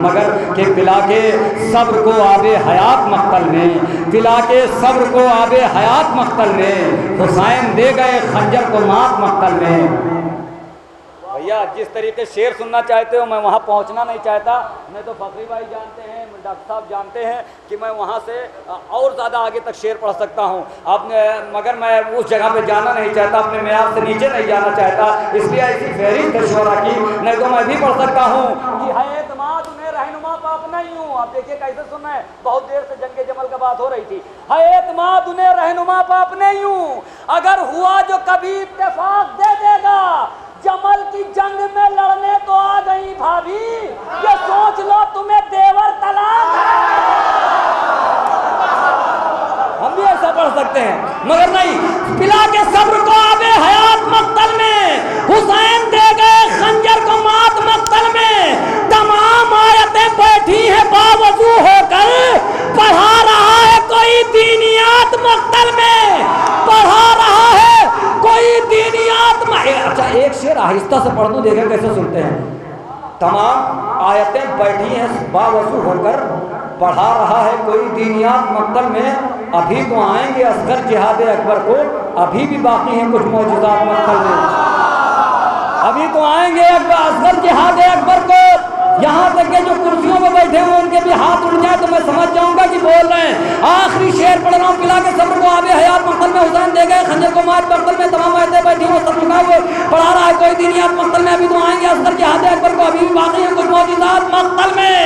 मगर कि पिला के सब्र को आबे हयात मख्तल में, पिला के सब्र को आबे हयात मख्तल में, हुसैन दे गए खंजर को मात मख्तल में। भैया जिस तरीके शेर सुनना चाहते हो मैं वहाँ पहुँचना नहीं चाहता। मैं तो फखरी भाई जानते हैं, डॉक्टर साहब जानते हैं कि मैं वहाँ से और ज़्यादा आगे तक शेर पढ़ सकता हूँ आपने, मगर मैं उस जगह पे जाना नहीं चाहता, अपने मेयार से नीचे नहीं जाना चाहता, इसलिए ऐसी फहरिस्त मशवरा की। नहीं तो मैं भी पढ़ सकता हूँ कि है एतमाद उन्हें रहनुमा पाप नहीं हूँ। आप देखिए कैसे सुन रहे हैं, बहुत देर से जंगे जमल का बात हो रही थी। है एतमाद उन्हें रहनुमा पाप नहीं हूँ, अगर हुआ जो कभी इत्तेफाक दे देगा, जमल की जंग में लड़ने तो आ गई भाभी, ये सोच लो तुम्हें देवर तलाक। हम भी ऐसा पढ़ सकते हैं, मगर नहीं। पिला के सब्र को आबे हयात मख्तल में, हुसैन दे गए खंजर को मात मख्तल में। तमाम आयतें बैठी है बावजू होकर, पढ़ा रहा है कोई दीनियात मख्तल में, पढ़ा रहा है कोई दीनियात में। अच्छा एक शेर आहिस्ता से पढ़ दूं, देखें कैसे सुनते हैं। तमाम आयतें बैठी हैं बावजू होकर, पढ़ा रहा है कोई दीनियात मख्तल में। अभी तो आएंगे असगर जिहाद अकबर को, अभी भी बाकी हैं कुछ मौजूदात मख्तल में। अभी तो आएंगे असगर जिहाद अकबर को। यहाँ तक के जो कुर्सियों में बैठे हुए उनके भी हाथ उड़ जाए तो मैं समझ जाऊंगा कि बोल रहे हैं। आखिरी शेर पढ़ रहा हूँ, पिला के सब्र को आबे हयात मख्तल में, हुसैन दे गए खंजर को मात मख्तल में। तमाम आयतें बैठी हुई सब झुकाए हुए, पढ़ा रहा है कोई दीनियात मख्तल में। अभी तो आएंगे असगर जिहाद अकबर को, अभी भी बाकी है कुछ मौजूदात मख्तल में,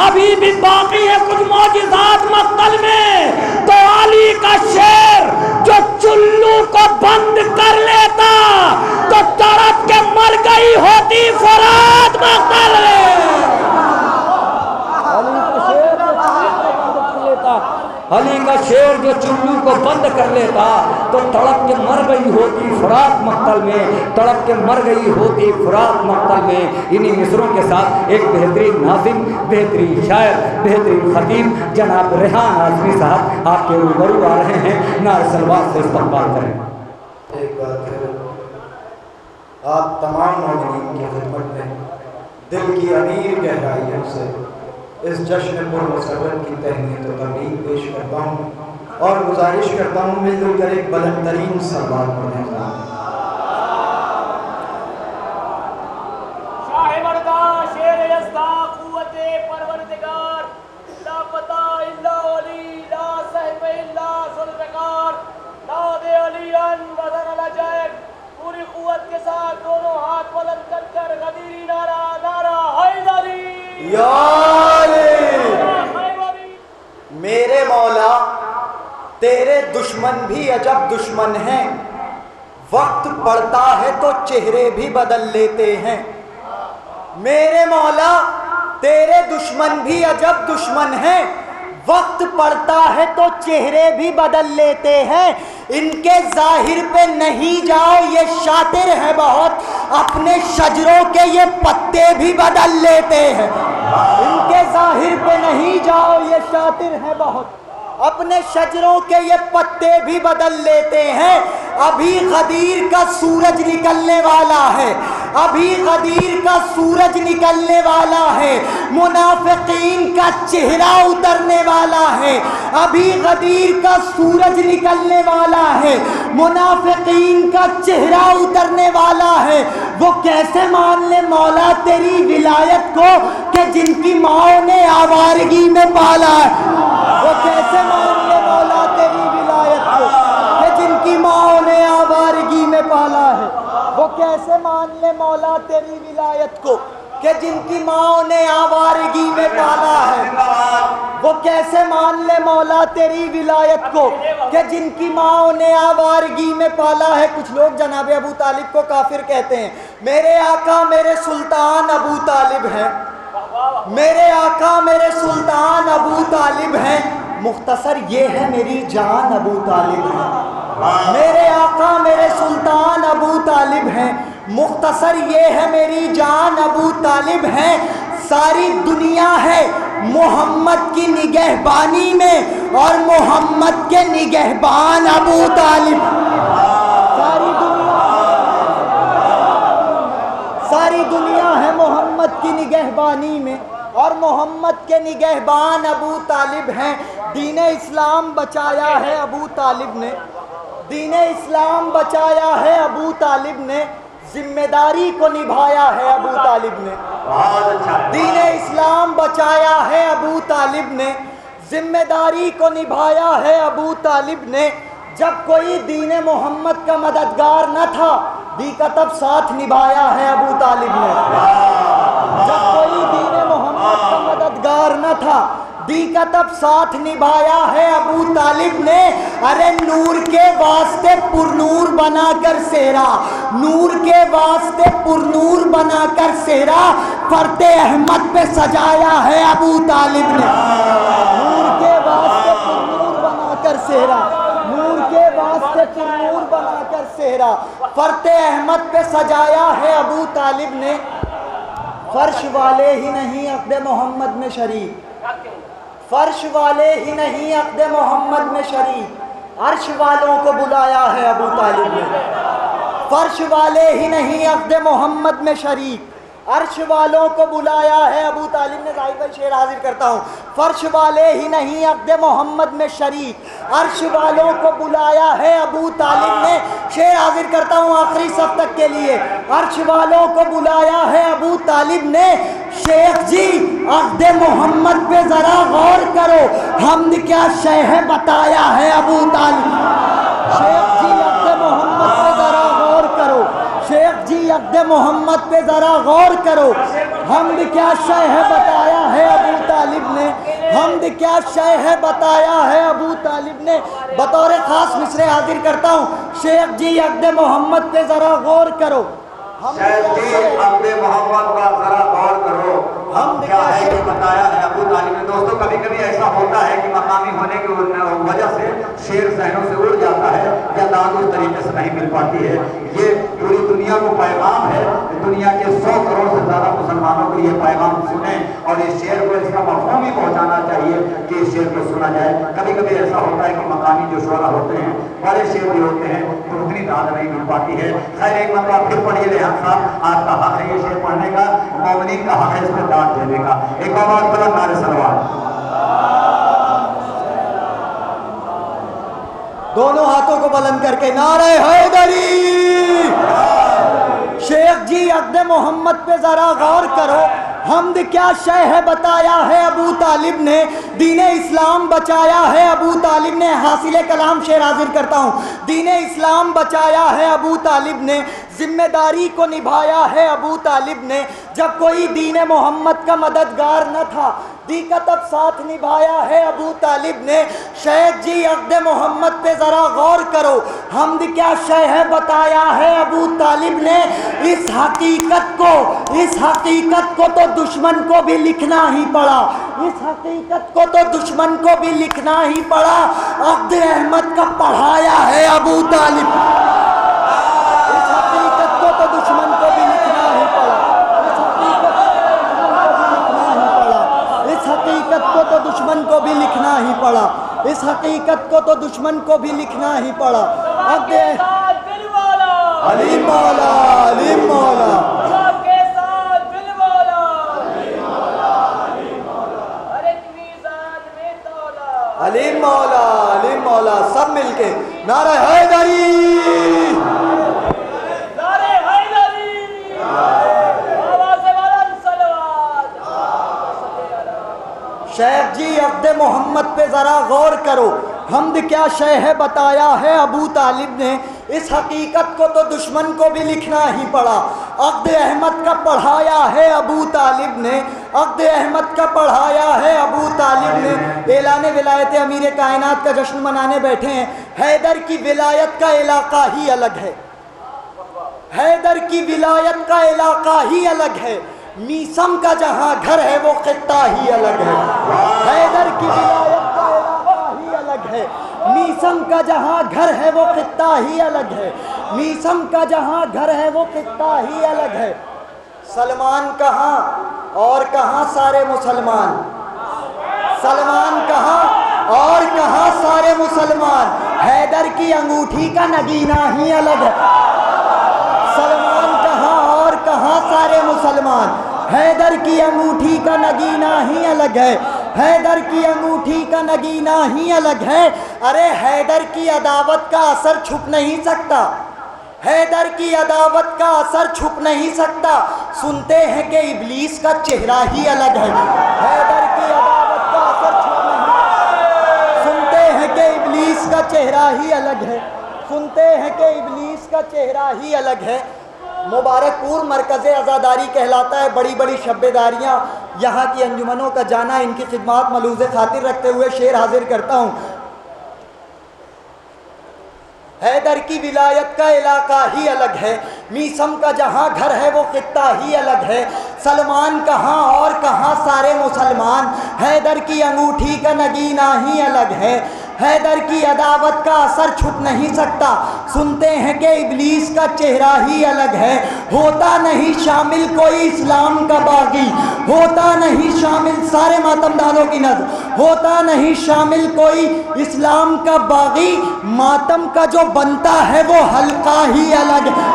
अभी भी बाकी है कुछ मौजूदात मख्तल में। तो अली का शेर जो चुल्लू को बंद कर लेता तो तड़प के मर गई होती फुरात मख्तल में। अली का शेर जो चुल्लू को बंद कर लेता तो तड़प के मर गई होती फुरात मख्तल में, तड़प के मर गई होती फुरात मख्तल में। इन्हीं मिसरों के साथ एक बेहतरीन नाज़िम, बेहतरीन शायर, बेहतरीन खतीब जनाब रेहान आज़मी साहब आपके रूबरू आ रहे हैं। नारे सलवात से इस्तक़बाल करें। एक बार फिर आप तमाम मौजूदीन की खिदमत में दिल की अमीर गहराइयों से इस जश्न पुरमसरत की तहनीत और तबरीक पेश करता हूँ और गुजारिश करता हूँ मिलजुल कर एक बुलंद तरीन सलवात पढ़ने का। पूरी कुव्वत के साथ दोनों हाथ बुलंद कर गदीरी नारा, नारा हैदरी। मेरे मौला तेरे दुश्मन भी अजब दुश्मन हैं, वक्त पड़ता है तो चेहरे भी बदल लेते हैं। मेरे मौला तेरे दुश्मन भी अजब दुश्मन हैं, वक्त पड़ता है तो चेहरे भी बदल लेते हैं। इनके जाहिर पे नहीं जाओ ये शातिर है बहुत, अपने शजरों के ये पत्ते भी बदल लेते हैं। इनके जाहिर पे नहीं जाओ ये शातिर है बहुत, अपने शजरों के ये पत्ते भी बदल लेते हैं। अभी गदीर का सूरज निकलने वाला है, अभी गदीर का सूरज निकलने वाला है, मुनाफिकीन का चेहरा उतरने वाला है। अभी गदीर का सूरज निकलने वाला है, मुनाफिकीन का चेहरा उतरने वाला है। वो कैसे मान ले मौला तेरी विलायत को कि जिनकी माओ ने आवारगी में पाला है। वो कैसे मान ले मौला तेरी विलायत को कि जिनकी माओ ने आवारगी में पाला है। वो कैसे मान ले मौला तेरी विलायत को कि जिनकी माओ ने आवारगी में पाला है। वो कैसे मान ले मौला तेरी विलायत को कि जिनकी माओ ने आवारगी में पाला है। कुछ लोग जनाब अबू तालिब को काफिर कहते हैं। मेरे आका मेरे सुल्तान अबू तालिब हैं, मेरे आका मेरे सुल्तान अबू तालिब हैं, मुख्तसर ये है मेरी जान अबू तालिब है। मेरे आका मेरे सुल्तान अबू तालिब हैं, मुख्तसर ये है मेरी जान अबू तालिब है। सारी दुनिया है मोहम्मद की निगहबानी में और मोहम्मद के निगहबान अबू तालिब। सारी दुनिया है मोहम्मद की निगहबानी में और मोहम्मद के निगहबान अबू तालिब हैं। दीन इस्लाम बचाया है अबू तालिब ने, दीन इस्लाम बचाया है अबू तालिब ने, जिम्मेदारी को निभाया है अबू तालिब ने। दीन इस्लाम बचाया है अबू तालिब ने, जिम्मेदारी को निभाया है अबू तालिब ने। जब कोई दीन मोहम्मद का मददगार न था, दी का तब साथ निभाया है अबू तालिब ने। जब कोई दीन मोहम्मद का मददगार न था, दी का तब साथ निभाया है अबू तालिब ने। अरे नूर के वास्ते पुरनूर बनाकर सेहरा, नूर के वास्ते पुरनूर बनाकर सेहरा फरते अहमद पे सजाया है अबू तालिब ने। नूर के वास्ते पुरनूर बनाकर सेहरा, नूर के वास्ते पुरनूर बनाकर सेहरा फरते अहमद पे सजाया है अबू तालिब ने। फर्श वाले ही नहीं अक़्द मोहम्मद में शरीक, फर्श वाले ही नहीं अक़्द मोहम्मद में शरीक, अर्श वालों को बुलाया है अबू तालिब ने। फर्श वाले ही नहीं अक़्द मोहम्मद में शरीक, अर्श वालों को बुलाया है अबू तालिब ने। जाहिर भाई शेर हाजिर करता हूँ। फर्श वाले ही नहीं अक़्द मोहम्मद में शरीक, अर्श वालों को बुलाया है अबू तालिब ने। शेर हाजिर करता हूँ आखिरी सफ तक के लिए। अर्श वालों को बुलाया है अबू तालिब ने। शेख जी अक़्द मोहम्मद पे ज़रा गौर करो, हमद क्या शय है बताया है अबू तालिब। शेख जी अक़्द मोहम्मद पे ज़रा गौर करो, शेख जी अक़्द मोहम्मद पे ज़रा गौर करो, हमद क्या शय है बताया है अबू तालिब ने। हमद क्या शय है बताया है अबू तालिब ने। बतौर ख़ास मिसरे हाजिर करता हूँ। शेख जी अक़्द मोहम्मद पे ज़रा गौर करो, शेख जी अक़्द मोहम्मद का ज़रा गौर करो, हम क्या है कि बताया है अबू तालिब ने। दोस्तों कभी कभी ऐसा होता है कि मकामी होने की वजह से शेर जहनों से उड़ जाता है या दाद उस तरीके से नहीं मिल पाती है। ये पूरी दुनिया को पैगाम है, दुनिया के 100 करोड़ से ज़्यादा मुसलमानों को ये पैगाम सुने और इस शेर को इसका मफ़हूम ही पहुँचाना चाहिए कि इस शेर को सुना जाए। कभी कभी ऐसा होता है कि मकामी जो शोरा होते हैं, बड़े शेर भी होते हैं, तो उतनी दाद नहीं मिल पाती है। खैर एक मतलब फिर पढ़िए रेहान साहब, आपका हक है ये शेर पढ़ने का, मोमिनीन का हक है इस पर दाद देने का। एक बार बुलंद नारे सलवात। दोनों हाथों को बुलंद करके नारे हैदरी। शेख जी अक़्द मोहम्मद पे ज़रा गौर करो, हमद क्या शय है बताया है अबू तालिब ने। दीन इस्लाम बचाया है अबू तालिब ने। हासिल कलाम शेर हाजिर करता हूँ। दीन इस्लाम बचाया है अबू तालिब ने, जिम्मेदारी को निभाया है अबू तालिब ने। जब कोई दीन मोहम्मद का मददगार न था, दी का तब साथ निभाया है अबू तालिब ने। शेख जी अक़्द मोहम्मद पे ज़रा गौर करो, हमद क्या शय है बताया है अबू तालिब ने। इस हकीकत को तो दुश्मन को भी लिखना ही पड़ा, इस हकीकत को तो दुश्मन को भी लिखना ही पड़ा। अक़्द अहमद का पढ़ाया है अबू तालिब। इस हकीकत को तो दुश्मन को भी लिखना ही पड़ा, इस हकीकत को तो दुश्मन को भी लिखना ही पड़ा, इस हकीकत को तो दुश्मन को भी लिखना ही पड़ा। अली मौला, अली मौला, अली मौला, अली मौला, सब मिलके नारा हैदरी, नारे हैदरी, आवाज़े बुलंद सलवात। शेख जी अक़्द मोहम्मद पे ज़रा गौर करो, हमद क्या शय है बताया है अबू तालिब ने। इस हकीकत को तो दुश्मन को भी लिखना ही पड़ा। अक़्द अहमद का पढ़ाया है अबू तालिब ने, अक़्द अहमद का पढ़ाया है अबू तालिब ने। ऐलान विलायत अमीर कायनात का जश्न मनाने बैठे हैं। हैदर की विलायत का इलाका ही अलग है, हैदर की विलायत का इलाका ही अलग है। मीसम का जहाँ घर है वो खित्ता ही अलग है। हैदर की विलायत का इलाका ही अलग है। मीसम का जहाँ घर है वो खित्ता ही अलग है। मीसम का जहाँ घर है वो खित्ता ही अलग है। सलमान कहाँ और कहाँ सारे मुसलमान, सलमान कहाँ और कहाँ सारे मुसलमान। हैदर की अंगूठी का नगीना ही अलग है। सलमान कहाँ और कहाँ सारे मुसलमान। हैदर की अंगूठी का नगीना ही अलग है, हैदर की अंगूठी का नगीना ही अलग है। अरे हैदर की अदावत का असर छुप नहीं सकता, हैदर की अदावत का असर छुप नहीं सकता। सुनते हैं कि इब्लीस का चेहरा ही अलग है, हैदर की अदावत का असर छुप नहीं। सुनते हैं कि इब्लीस का चेहरा ही अलग है, सुनते हैं कि इब्लीस का चेहरा ही अलग है। मुबारकपुर मरकज़ अज़ादारी कहलाता है। बड़ी बड़ी शब्बेदारियाँ, यहाँ की अंजुमनों का जाना, इनकी खिदमत मलूज़ खातिर रखते हुए शेर हाजिर करता हूँ। हैदर की विलायत का इलाका ही अलग है, मीसम का जहाँ घर है वो खित्ता ही अलग है। सलमान कहाँ और कहाँ सारे मुसलमान, हैदर की अंगूठी का नगीना ही अलग है। हैदर की अदावत का असर छुप नहीं सकता। सुनते हैं कि इब्लीस का चेहरा ही अलग है। होता नहीं शामिल कोई इस्लाम का बागी, होता नहीं शामिल, सारे मातमदारों की नज़र, होता नहीं शामिल कोई इस्लाम का बागी। मातम का जो बनता है वो हल्का ही अलग है।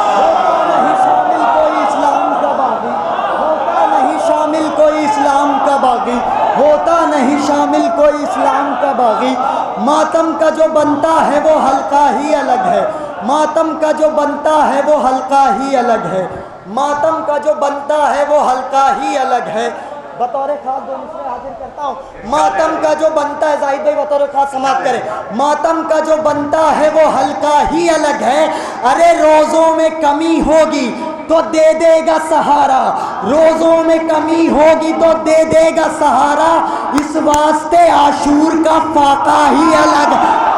होता नहीं शामिल कोई इस्लाम का बागी, होता नहीं शामिल कोई इस्लाम का बागी, होता नहीं शामिल कोई इस्लाम का बागी। मातम का जो बनता है वो हल्का ही अलग है, मातम का जो बनता है वो हल्का ही अलग है, मातम का जो बनता है वो हल्का ही अलग है। बतौर खास दो मिसरे हाजिर करता हूँ। मातम का जो बनता है, जाहिद भाई बतौर खास समाप्त करें। मातम का जो बनता है वो हल्का ही अलग है। अरे रोज़ों में कमी होगी तो दे देगा सहारा, रोज़ों में कमी होगी तो दे देगा सहारा। इस वास्ते आशूर का फाका ही अलग है।